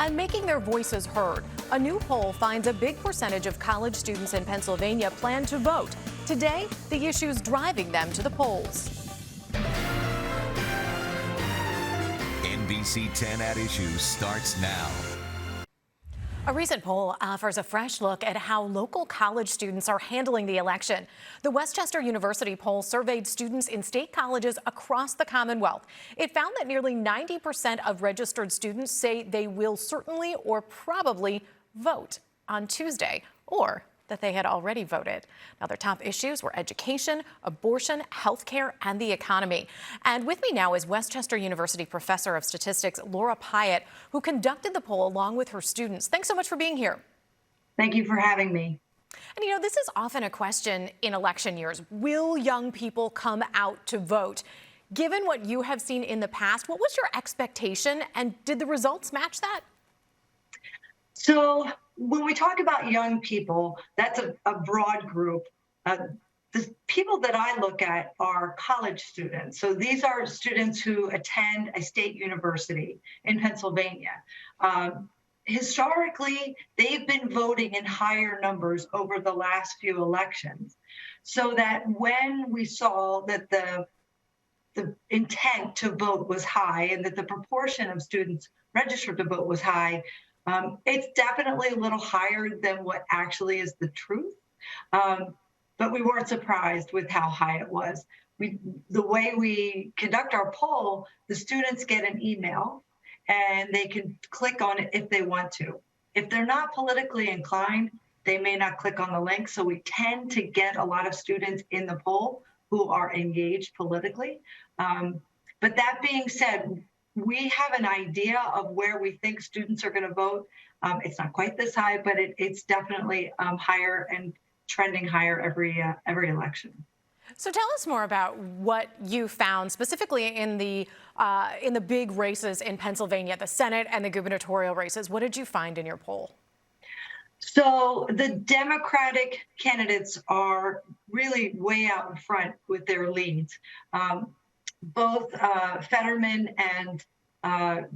and making their voices heard. A new poll finds a big percentage of college students in Pennsylvania plan to vote. Today, the issues driving them to the polls. NBC10 at Issue starts now. A recent poll offers a fresh look at how local college students are handling the election. The Westchester University poll surveyed students in state colleges across the Commonwealth. It found that nearly 90% of registered students say they will certainly or probably vote on Tuesday, or that they had already voted. Now, their top issues were education, abortion, health care, and the economy. And with me now is Westchester University professor of statistics, Laura Pyott, who conducted the poll along with her students. Thanks so much for being here. Thank you for having me. And, you know, this is often a question in election years. Will young people come out to vote? Given what you have seen in the past, what was your expectation, and did the results match that? So when we talk about young people, that's a broad group. The people that I look at are college students. So these are students who attend a state university in Pennsylvania. Historically, they've been voting in higher numbers over the last few elections. So that when we saw that the intent to vote was high and that the proportion of students registered to vote was high, it's definitely a little higher than what actually is the truth, but we weren't surprised with how high it was. The way we conduct our poll, the students get an email and they can click on it if they want to. If they're not politically inclined, they may not click on the link, so we tend to get a lot of students in the poll who are engaged politically. But that being said, we have an idea of where we think students are going to vote. It's not quite this high, but it's definitely higher and trending higher every election. So tell us more about what you found specifically in the big races in Pennsylvania, the Senate and the gubernatorial races. What did you find in your poll? So the Democratic candidates are really way out in front with their leads. Both Fetterman and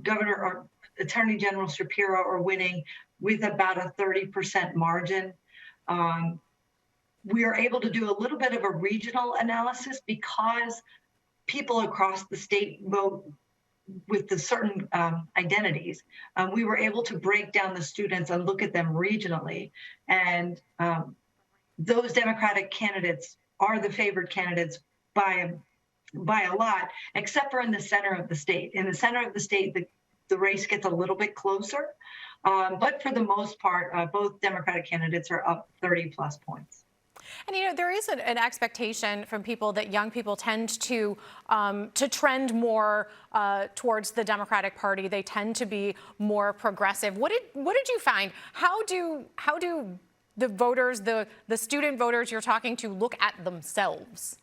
Governor or Attorney General Shapiro are winning with about a 30% margin. We are able to do a little bit of a regional analysis because people across the state vote with the certain identities. We were able to break down the students and look at them regionally. And those Democratic candidates are the favored candidates by a lot, except for in the center of the state. In the center of the state, the race gets a little bit closer, but for the most part, both Democratic candidates are up 30 plus points. And, you know, there is an expectation from people that young people tend to trend more towards the Democratic Party. They tend to be more progressive. What did you find? How do the voters, the student voters you're talking to, look at themselves?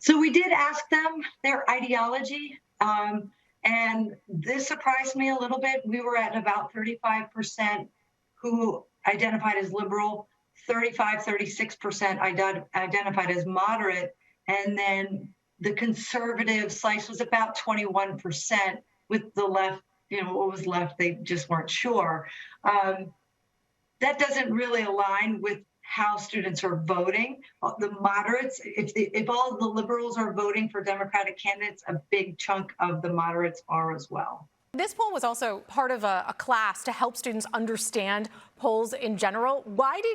So we did ask them their ideology, and this surprised me a little bit. We were at about 35% who identified as liberal, 36% identified as moderate, and then the conservative slice was about 21%. With the left, you know, what was left, they just weren't sure. That doesn't really align with how students are voting. The moderates, if all the liberals are voting for Democratic candidates, a big chunk of the moderates are as well. This poll was also part of a class to help students understand polls in general. Why do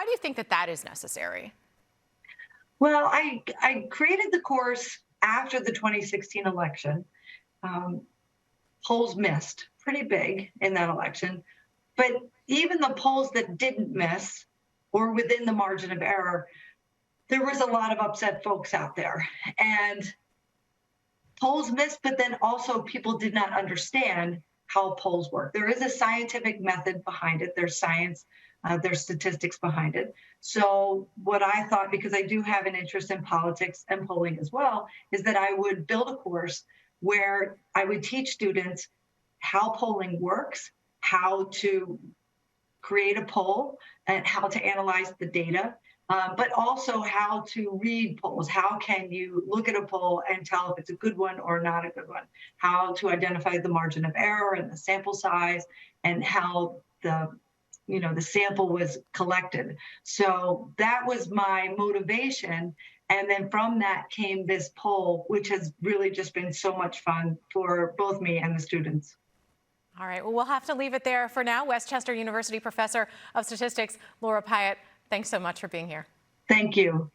you think that is necessary? Well, I created the course after the 2016 election. Polls missed pretty big in that election, but even the polls that didn't miss or within the margin of error, there was a lot of upset folks out there. And polls missed, but then also people did not understand how polls work. There is a scientific method behind it. There's science, there's statistics behind it. So what I thought, because I do have an interest in politics and polling as well, is that I would build a course where I would teach students how polling works, how to create a poll, and how to analyze the data, but also how to read polls. How can you look at a poll and tell if it's a good one or not a good one? How to identify the margin of error and the sample size, and how the sample was collected. So that was my motivation. And then from that came this poll, which has really just been so much fun for both me and the students. All right, well, we'll have to leave it there for now. Westchester University Professor of Statistics, Laura Pyott, thanks so much for being here. Thank you.